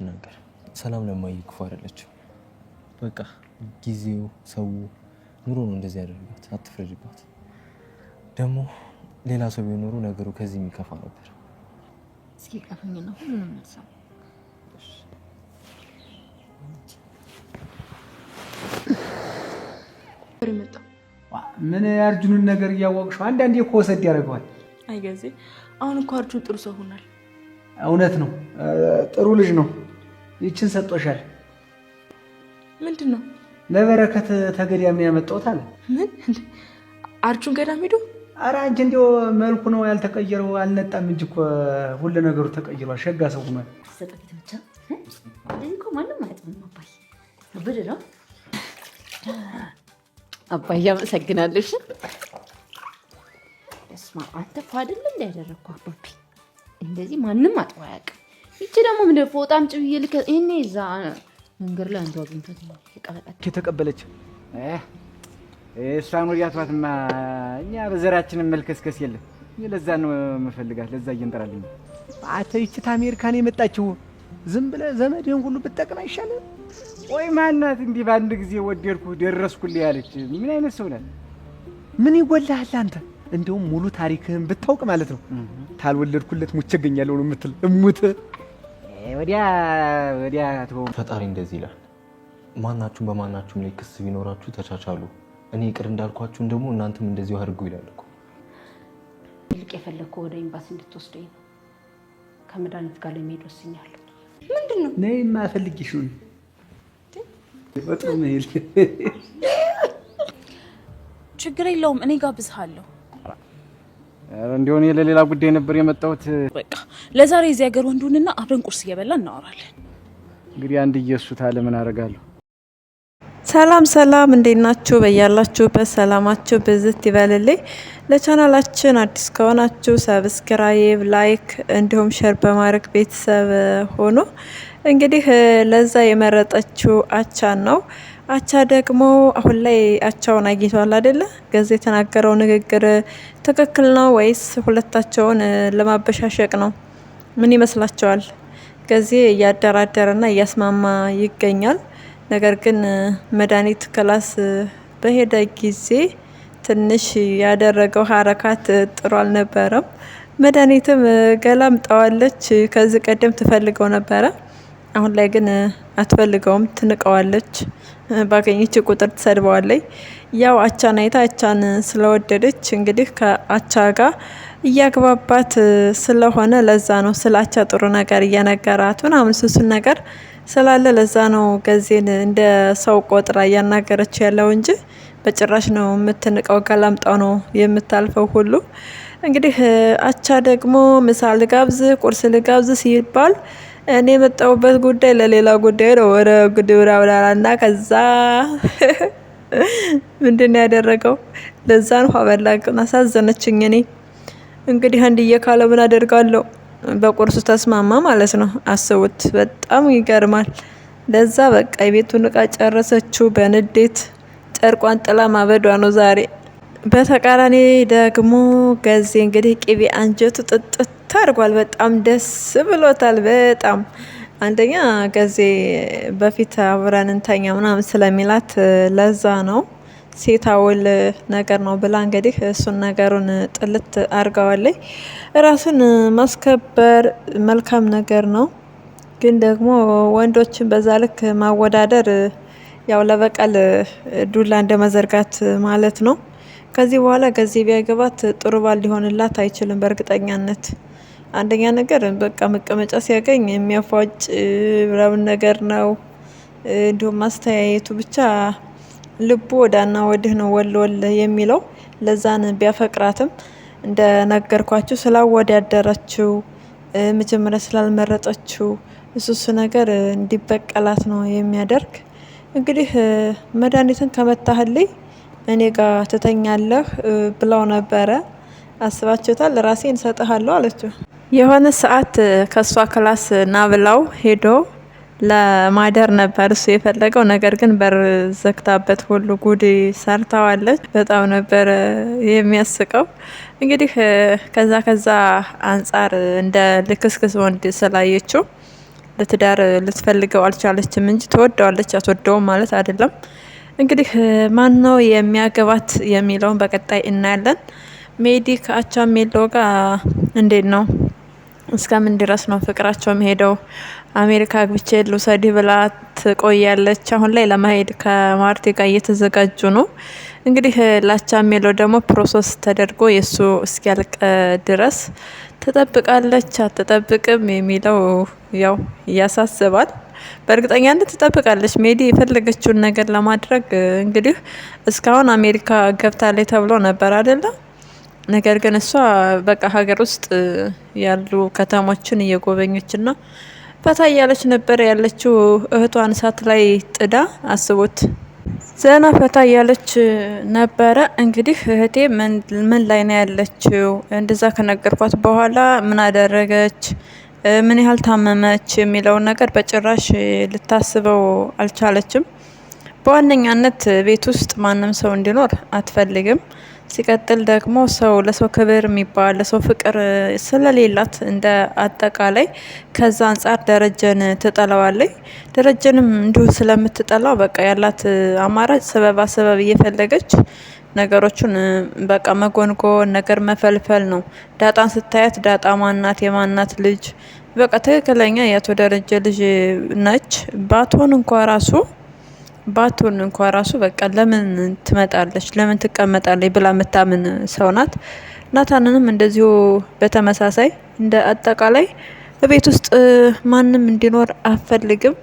ነገር ሰላም ለማይ ክፉ አይደለችም። በቃ ጊዜው ሰው ኑሮ ነው እንደዚህ ያደርጋት። አትፍረጅባት። ደግሞ ሌላ ሰው ቢኖሩ ነገሩ ከዚህ የሚከፋ ነበር። እስኪ ቀፈኝና ሁሉንም ልሰማ። ምን ያርጁን ነገር እያወቅሽው አንዳንዴ እኮ ወሰድ ያደርገዋል። አይገዜ አሁን እኮ አርጁን ጥሩ ሰው ሆኗል። እውነት ነው፣ ጥሩ ልጅ ነው። ይችን ሰጥቶሻል። ምንድን ነው? ለበረከት ተገዳም ያመጣሁት አለ። ምን አርጁን ገዳም ሄዶ? ኧረ አንቺ እንዲያው መልኩ ነው ያልተቀየረው፣ አልነጣም እንጂ እኮ ሁሉ ነገሩ ተቀይሯል። ሸጋ ሰው ሆኗል። ሰጠት ብቻ እንደዚህ እኮ ማንም አይጥም። አባይ ብድረው አባይ አመሰግናለሽ። እስማ አንተ ፋድል እንዳያደረኩ አባቢ እንደዚህ ማንም አጥዋ ያውቅ። ይቺ ደግሞ ምን ፎጣም ጭብዬ ልከ እኔ እዛ መንገድ ላይ አንዱ አግኝቶት ይቀበጣች ተቀበለች። እሷን ወዲያቷትማ እኛ በዘራችን መልከስከስ የለም። ለዛ ነው የምፈልጋት። ለዛ እየንጠራልኝ አተ ይቺ አሜሪካን የመጣችው ዝም ብለህ ዘመድህን ሁሉ ብትጠቅም አይሻልም? ወይ ማናት እንዲህ በአንድ ጊዜ ወደድኩ ደረስኩልህ ያለች? ምን አይነት ሰው ናት? ምን ይጎልሃል አንተ? እንደውም ሙሉ ታሪክህን ብታውቅ ማለት ነው ታልወለድኩለት ሙቼ እገኛለሁ ነው የምትል። እሙት ወዲያ ተው። ፈጣሪ እንደዚህ ይላል፣ ማናችሁም በማናችሁም ላይ ክስ ቢኖራችሁ ተቻቻሉ፣ እኔ ይቅር እንዳልኳችሁም ደግሞ እናንተም እንደዚሁ አድርጉ ይላል እኮ። ልቅ የፈለግከው ወደ ኤምባሲ እንድትወስደኝ ነው። ከመድኃኒት ጋር ለመሄድ ወስኛለሁ። ምንድን ነው? ነይማ ፈልጊሽ ነው ወጥቶ መሄድ። ችግር የለውም እኔ ጋብዝሃለሁ። እንደሆነ ለሌላ ጉዳይ ነበር የመጣሁት። በቃ ለዛሬ እዚህ ሀገር ወንዱንና አብረን ቁርስ እየበላን እናወራለን። እንግዲህ አንድ ኢየሱስ አለ ምን አደርጋለሁ። ሰላም ሰላም፣ እንዴት ናችሁ? በያላችሁበት ሰላማችሁ ብዝት ይበልልኝ። ለቻናላችን አዲስ ከሆናችሁ ሰብስክራይብ፣ ላይክ እንዲሁም ሼር በማድረግ ቤተሰብ ሆኖ እንግዲህ ለዛ የመረጠችው አቻን ነው። አቻ ደግሞ አሁን ላይ አቻውን አግኝቷል አይደለ? ገዝ የተናገረው ንግግር ትክክል ነው ወይስ ሁለታቸውን ለማበሻሸቅ ነው? ምን ይመስላችኋል? ገዜ እያደራደረና እያስማማ ይገኛል። ነገር ግን መድኃኒት ክላስ በሄደ ጊዜ ትንሽ ያደረገው ሀረካት ጥሩ አልነበረም። መድኃኒትም ገላምጣዋለች። ከዚህ ቀደም ትፈልገው ነበረ፣ አሁን ላይ ግን አትፈልገውም፣ ትንቀዋለች። ባገኘች ቁጥር ትሰድበዋለች። ያው አቻን አይታ አቻን ስለወደደች እንግዲህ ከአቻ ጋር እያግባባት ስለሆነ ለዛ ነው ስለ አቻ ጥሩ ነገር እየነገራት ምናምን ስሱን ነገር ስላለ ለዛ ነው ገዜን እንደ ሰው ቆጥራ እያናገረች ያለው እንጂ በጭራሽ ነው የምትንቀው። ገላምጣው ነው የምታልፈው ሁሉ። እንግዲህ አቻ ደግሞ ምሳ ልጋብዝ ቁርስ ልጋብዝ ሲባል እኔ የመጣሁበት ጉዳይ ለሌላ ጉዳይ ነው። ወረ ጉድውራ ብላላና ከዛ ምንድነው ያደረገው? ለዛ ነው አበላቅና አሳዘነችኝ። እኔ እንግዲህ አንድዬ ካለ ምን አደርጋለሁ? በቁርሱ ተስማማ ማለት ነው። አስቡት፣ በጣም ይገርማል። ለዛ በቃ የቤቱን እቃ ጨረሰችው በንዴት ጨርቋን ጥላ ማበዷ ነው ዛሬ። በተቃራኒ ደግሞ ገዜ እንግዲህ ቅቤ አንጀቱ ጥጥት ታርጓል። በጣም ደስ ብሎታል። በጣም አንደኛ ገዜ በፊት አብረን እንተኛ ምናምን ስለሚላት ለዛ ነው ሴታውል ነገር ነው ብላ እንግዲህ እሱን ነገሩን ጥልት አርጋዋለይ። ራስን ማስከበር መልካም ነገር ነው፣ ግን ደግሞ ወንዶችን በዛ ልክ ማወዳደር ያው ለበቀል ዱላ እንደመዘርጋት ማለት ነው። ከዚህ በኋላ ገዜ ቢያገባት ጥሩ ባል ሊሆንላት አይችልም በእርግጠኛነት። አንደኛ ነገር በቃ መቀመጫ ሲያገኝ የሚያፏጭ ብራውን ነገር ነው። እንዲሁም ማስተያየቱ ብቻ ልቡ ወዳና ወድህ ነው ወል የሚለው። ለዛን ቢያፈቅራትም እንደነገርኳችሁ ስላወዳደረችው መጀመሪያ ስላልመረጠችው እሱ ነገር እንዲበቀላት ነው የሚያደርግ። እንግዲህ መድኃኒትን ከመታህልኝ እኔ ጋር ትተኛለህ ብለው ነበረ። አስባችሁታል? ራሴን እሰጥሃለሁ አለችው። የሆነ ሰዓት ከሷ ክላስ ና ብላው ሄዶ ለማደር ነበር እሱ የፈለገው። ነገር ግን በር ዘግታበት ሁሉ ጉድ ሰርታዋለች። በጣም ነበር የሚያስቀው። እንግዲህ ከዛ አንጻር እንደ ልክስክስ ወንድ ስላየችው ለትዳር ልትፈልገው አልቻለችም እንጂ ትወደዋለች፣ አትወደውም ማለት አይደለም። እንግዲህ ማን ነው የሚያገባት የሚለውን በቀጣይ እናያለን። ሜዲ ከአቻሜሎ ጋር እንዴት ነው? እስከምን ድረስ ነው ፍቅራቸው የሚሄደው? አሜሪካ አግብቼ ልውሰድህ ብላ ትቆያለች። አሁን ላይ ለመሄድ ከማርቴ ጋር እየተዘጋጁ ነው። እንግዲህ ላቻሜሎ ደግሞ ፕሮሰስ ተደርጎ የእሱ እስኪያልቅ ድረስ ትጠብቃለች አትጠብቅም የሚለው ያው ያሳስባል። በእርግጠኛነት ትጠብቃለች። ሜዲ የፈለገችውን ነገር ለማድረግ እንግዲህ እስካሁን አሜሪካ ገብታለች ተብሎ ነበር አይደለም። ነገር ግን እሷ በቃ ሀገር ውስጥ ያሉ ከተሞችን እየጎበኘችና ፈታ እያለች ነበር ያለችው። እህቷን እሳት ላይ ጥዳ አስቡት፣ ዘና ፈታ እያለች ነበረ። እንግዲህ እህቴ ምን ላይ ነው ያለችው? እንደዛ ከነገርኳት በኋላ ምን አደረገች፣ ምን ያህል ታመመች የሚለውን ነገር በጭራሽ ልታስበው አልቻለችም። በዋነኛነት ቤት ውስጥ ማንም ሰው እንዲኖር አትፈልግም። ሲቀጥል ደግሞ ሰው ለሰው ክብር የሚባል ለሰው ፍቅር ስለሌላት እንደ አጠቃላይ ከዛ አንጻር ደረጀን ትጠላዋለች። ደረጀንም እንዲሁ ስለምትጠላው በቃ ያላት አማራጭ ሰበብ እየፈለገች ነገሮቹን በቃ መጎንጎን ነገር መፈልፈል ነው። ዳጣን ስታያት ዳጣ ማናት? የማናት ልጅ? በቃ ትክክለኛ የአቶ ደረጀ ልጅ ነች። ባቱን እንኳ ራሱ በቃ ለምን ትመጣለች ለምን ትቀመጣለች ብላ የምታምን ሰው ናት። ናታንንም እንደዚሁ በተመሳሳይ እንደ አጠቃላይ በቤት ውስጥ ማንም እንዲኖር አፈልግም።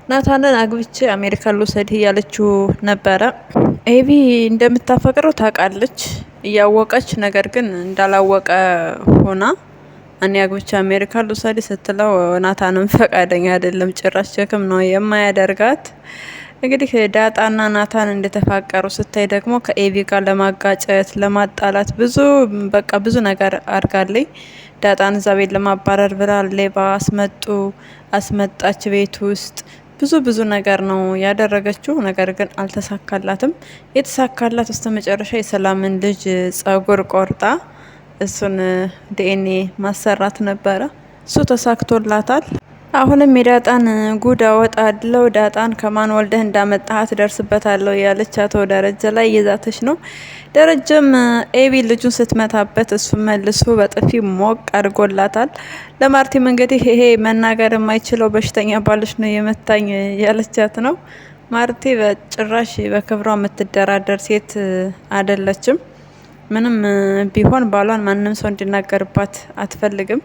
ናታንን አግብቼ አሜሪካ ልውሰድህ እያለችው ነበረ። ኤቢ እንደምታፈቅረው ታውቃለች እያወቀች፣ ነገር ግን እንዳላወቀ ሆና እኔ አግብቼ አሜሪካ ልውሰድህ ስትለው ናታንም ፈቃደኛ አይደለም። ጭራሽ ሸክም ነው የማያደርጋት። እንግዲህ ዳጣና ናታን እንደተፋቀሩ ስታይ ደግሞ ከኤቢ ጋር ለማጋጨት ለማጣላት ብዙ ነገር አድርጋለኝ። ዳጣን እዛ ቤት ለማባረር ብላ ሌባ አስመጣች ቤት ውስጥ ብዙ ነገር ነው ያደረገችው። ነገር ግን አልተሳካላትም። የተሳካላት ውስጥ መጨረሻ የሰላምን ልጅ ጸጉር ቆርጣ እሱን ዲኤንኤ ማሰራት ነበረ። እሱ ተሳክቶላታል። አሁንም የዳጣን ጉድ አወጣለሁ፣ ዳጣን ከማን ወልደህ እንዳመጣሃት ደርስበታለሁ ያለች አቶ ደረጀ ላይ እየዛተች ነው። ደረጀም ኤቢ ልጁን ስትመታበት እሱ መልሶ በጥፊ ሞቅ አድርጎላታል። ለማርቲም እንግዲህ ይሄ መናገር የማይችለው በሽተኛ ባልሽ ነው የመታኝ ያለቻት ነው። ማርቲ በጭራሽ በክብሯ የምትደራደር ሴት አይደለችም። ምንም ቢሆን ባሏን ማንም ሰው እንዲናገርባት አትፈልግም።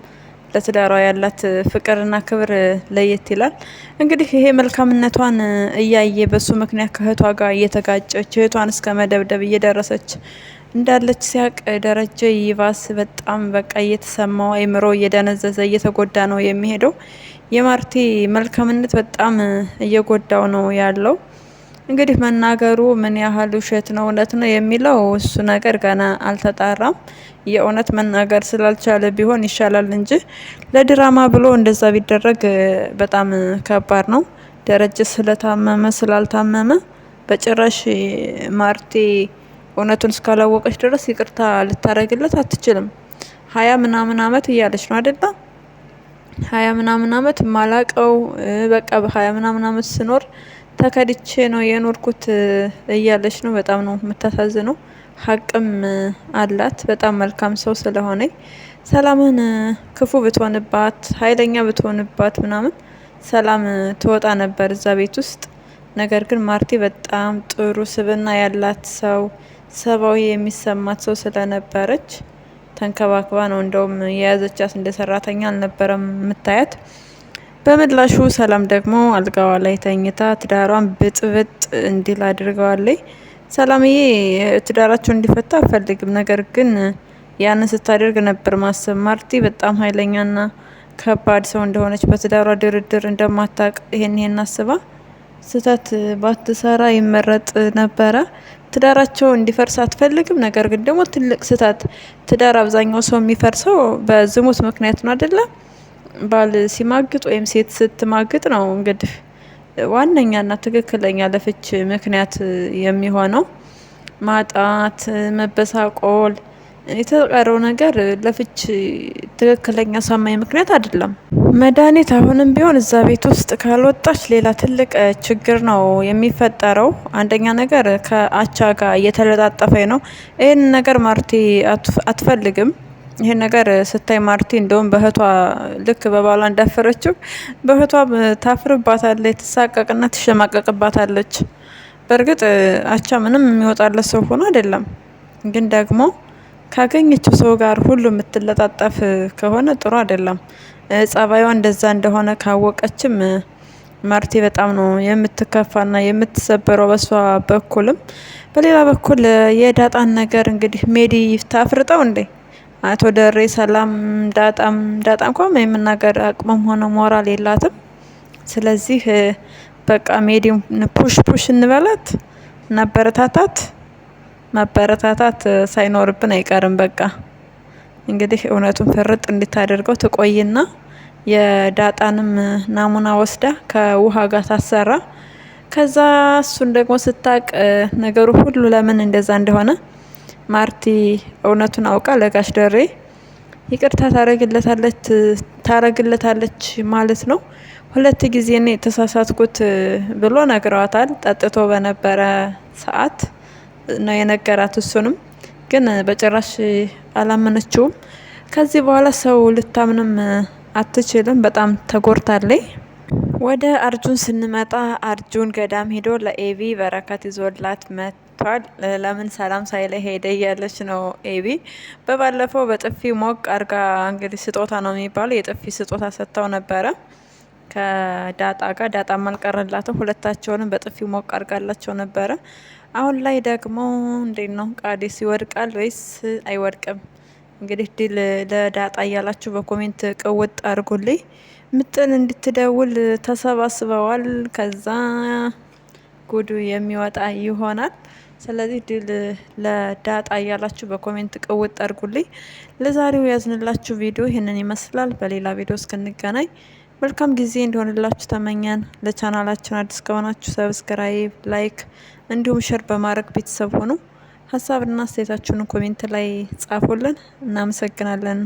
ለትዳሯ ያላት ፍቅርና ክብር ለየት ይላል። እንግዲህ ይሄ መልካምነቷን እያየ በሱ ምክንያት ከእህቷ ጋር እየተጋጨች እህቷን እስከ መደብደብ እየደረሰች እንዳለች ሲያቅ ደረጀ ይባስ በጣም በቃ እየተሰማው አይምሮ እየደነዘዘ እየተጎዳ ነው የሚሄደው። የማርቲ መልካምነት በጣም እየጎዳው ነው ያለው። እንግዲህ መናገሩ ምን ያህል ውሸት ነው እውነት ነው የሚለው እሱ ነገር ገና አልተጣራም። የእውነት መናገር ስላልቻለ ቢሆን ይሻላል እንጂ ለድራማ ብሎ እንደዛ ቢደረግ በጣም ከባድ ነው። ደረጀ ስለታመመ ስላልታመመ በጭራሽ ማርቴ እውነቱን እስካላወቀች ድረስ ይቅርታ ልታረግለት አትችልም። 20 ምናምን አመት እያለች ነው አይደለ? 20 ምናምን አመት ማላቀው በቃ በ20 ምናምን አመት ስኖር ተከድቼ ነው የኖርኩት እያለች ነው። በጣም ነው የምታሳዝነው። ሀቅም አላት። በጣም መልካም ሰው ስለሆነ ሰላምን ክፉ ብትሆንባት ኃይለኛ ብትሆንባት ምናምን ሰላም ትወጣ ነበር እዛ ቤት ውስጥ። ነገር ግን ማርቲ በጣም ጥሩ ስብዕና ያላት ሰው፣ ሰብአዊ የሚሰማት ሰው ስለነበረች ተንከባክባ ነው እንደውም የያዘቻት። እንደ ሰራተኛ አልነበረም የምታያት። በምላሹ ሰላም ደግሞ አልጋዋ ላይ ተኝታ ትዳሯን ብጥብጥ እንዲል አድርገዋለች። ሰላምዬ ትዳራቸው እንዲፈታ አፈልግም፣ ነገር ግን ያንን ስታደርግ ነበር ማሰብ። ማርቲ በጣም ኃይለኛና ከባድ ሰው እንደሆነች በትዳሯ ድርድር እንደማታቅ ይሄን አስባ ስህተት ባትሰራ ይመረጥ ነበረ። ትዳራቸው እንዲፈርስ አትፈልግም። ነገር ግን ደግሞ ትልቅ ስህተት። ትዳር አብዛኛው ሰው የሚፈርሰው በዝሙት ምክንያት ነው አይደለም? ባል ሲማግጥ ወይም ሴት ስትማግጥ ነው እንግዲህ ዋነኛና ትክክለኛ ለፍች ምክንያት የሚሆነው። ማጣት፣ መበሳቆል የተቀረው ነገር ለፍች ትክክለኛ ሳማኝ ምክንያት አይደለም። መድኃኒት አሁንም ቢሆን እዛ ቤት ውስጥ ካልወጣች ሌላ ትልቅ ችግር ነው የሚፈጠረው። አንደኛ ነገር ከአቻ ጋር እየተለጣጠፈ ነው። ይህን ነገር ማርቲ አትፈልግም። ይሄን ነገር ስታይ ማርቲ እንደውም በእህቷ ልክ በባሏ እንዳፈረችው በእህቷ ታፍርባታለች፣ ትሳቀቅና ትሸማቀቅባታለች። በእርግጥ አቻ ምንም የሚወጣለት ሰው ሆኖ አይደለም፣ ግን ደግሞ ካገኘችው ሰው ጋር ሁሉ የምትለጣጠፍ ከሆነ ጥሩ አይደለም። ጸባይዋ እንደዛ እንደሆነ ካወቀችም ማርቲ በጣም ነው የምትከፋና የምትሰበረው በሷ በኩልም። በሌላ በኩል የዳጣን ነገር እንግዲህ ሜዲ ታፍርጠው እንዴ አቶ ደሬ ሰላም ዳጣ እንኳን የምናገር አቅምም ሆነ ሞራል የላትም። ስለዚህ በቃ ሜዲም ፑሽ እንበላት፣ ማበረታታት ሳይኖርብን አይቀርም። በቃ እንግዲህ እውነቱን ፍርጥ እንድታደርገው ትቆይና የዳጣንም ናሙና ወስዳ ከውሃ ጋር ታሰራ። ከዛ እሱን ደግሞ ስታቅ ነገሩ ሁሉ ለምን እንደዛ እንደሆነ ማርቲ እውነቱን አውቃ ለጋሽ ደሬ ይቅርታ ታረግለታለች ማለት ነው። 2 ጊዜ ነው የተሳሳትኩት ብሎ ነግረዋታል። ጠጥቶ በነበረ ሰዓት ነው የነገራት። እሱንም ግን በጭራሽ አላመነችውም። ከዚህ በኋላ ሰው ልታምንም አትችልም። በጣም ተጎድታለች። ወደ አርጁን ስንመጣ አርጁን ገዳም ሄዶ ለኤቢ በረከት ይዞላት መጥቷል። ለምን ሰላም ሳይለ ሄደ እያለች ነው ኤቢ። በባለፈው በጥፊ ሞቅ አርጋ እንግዲህ ስጦታ ነው የሚባለው የጥፊ ስጦታ ሰጥተው ነበረ ከዳጣ ጋር። ዳጣም አልቀረላትም። ሁለታቸውንም በጥፊ ሞቅ አርጋላቸው ነበረ። አሁን ላይ ደግሞ እንዴት ነው ቃዴስ ይወድቃል ወይስ አይወድቅም? እንግዲህ ድል ለዳጣ እያላችሁ በኮሜንት ቅውጥ አድርጉልኝ። ምጥን እንድትደውል ተሰባስበዋል። ከዛ ጉዱ የሚወጣ ይሆናል። ስለዚህ ድል ለዳጣ እያላችሁ በኮሜንት ቅውጥ አድርጉልኝ። ለዛሬው ያዝንላችሁ ቪዲዮ ይህንን ይመስላል። በሌላ ቪዲዮ እስክንገናኝ መልካም ጊዜ እንዲሆንላችሁ ተመኘን። ለቻናላችን አዲስ ከሆናችሁ ሰብስክራይብ፣ ላይክ እንዲሁም ሸር በማድረግ ቤተሰብ ሆኑ። ሀሳብና አስተያየታችሁን ኮሜንት ላይ ጻፉልን። እናመሰግናለን።